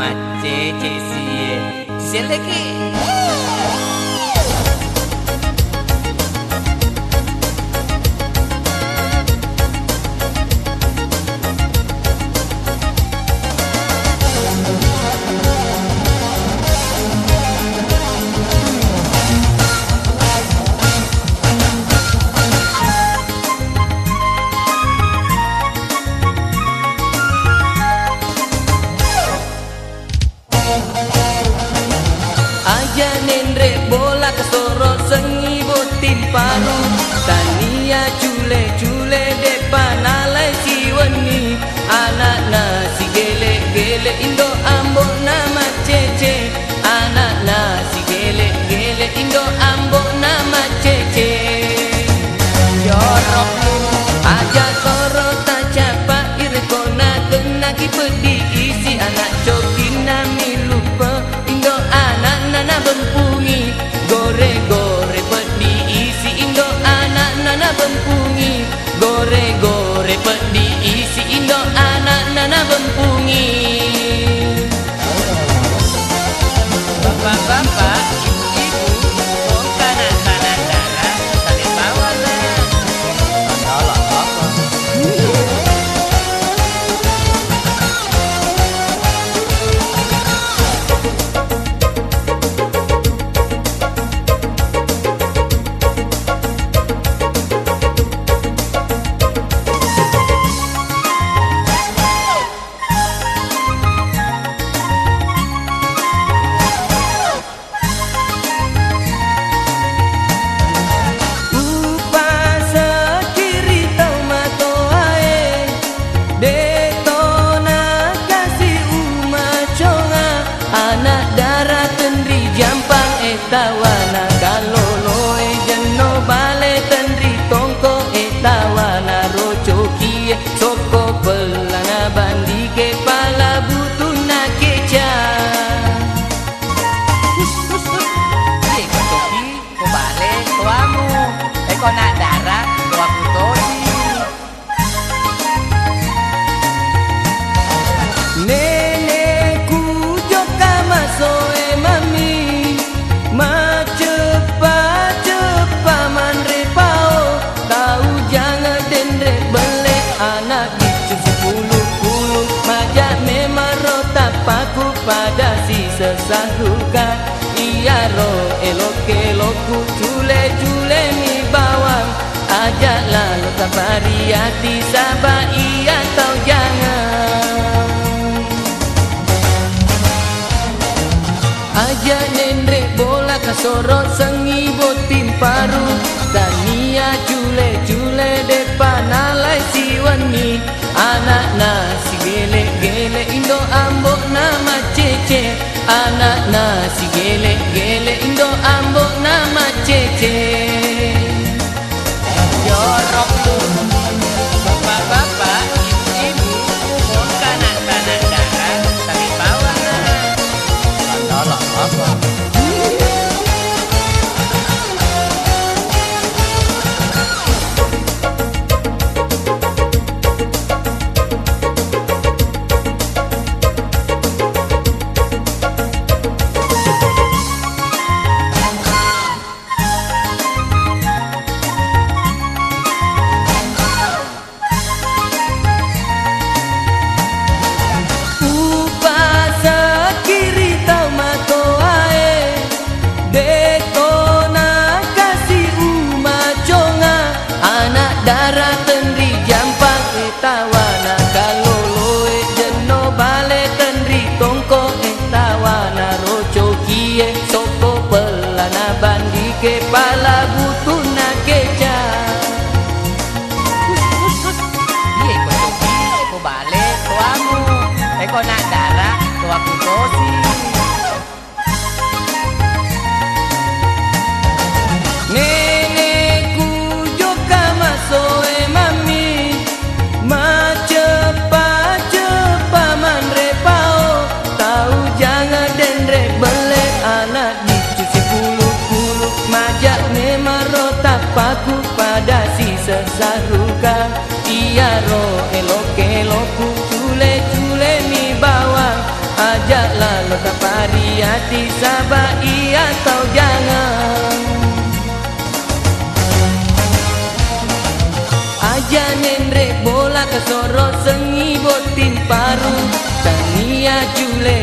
mace cesie seleki. Aja nendre bola kesoro sengi botin paru tania cule cule depan alai siwani anak nasi gele gele indo ambo nama cece anak nasi gele gele indo ambo nama cece jorok aja soro tak capa irkona tenagi pedi isi anak cokina milupa indo anak nana bempungi gore gore pedi isi indo anak nana bempungi gore gore pedi isi indo anak nana bempungi. Bapak-bapak, ibu-ibu, oh kanak-kanak darah, saling bawalah. Adalah apa? Anak darah tendri jampang etawana kalolo jeno bale tendri tongko etawana roco kie soko pelana bandi kepala butuna keca. Ye kotoki ko bale tuamu ko nak darah tua putosi. Soe mami ma cepa manre pao tahu jangan dendre bele anak dicu 10 majak memang rota paku pada si sesahuka iya ro elok-elokku cule-cule mi bawang ajaklah lo kabariati sabah iya tau jangan. Aja nendre bola kasoro sengi botin paru tania cule cule depan alai siwani anak nasi gele gele indo ambo nama cece anak nasi gele gele indo ambo nama cece jorok tuh bapak-bapak ibu-ibu oh kanak-kanak darah tapi bawah apa? Darah tendri jampang etawana kalolo jeno bale tendri tongko etawana roco kie soko pelana bandi kepala butuna keca. Ye kotoki ko bale tuamu ko nak darah tua putosi. Soe mami ma cepa manre pao tahu jangan dendre bele anak dicu 10 majak memang rota paku pada si sesaruka iya ro elok-elokku cule-cule mi bawang ajak tak pariyati sabai atau jangan. Aja nendre bola kesoro sengi botin paru tania jule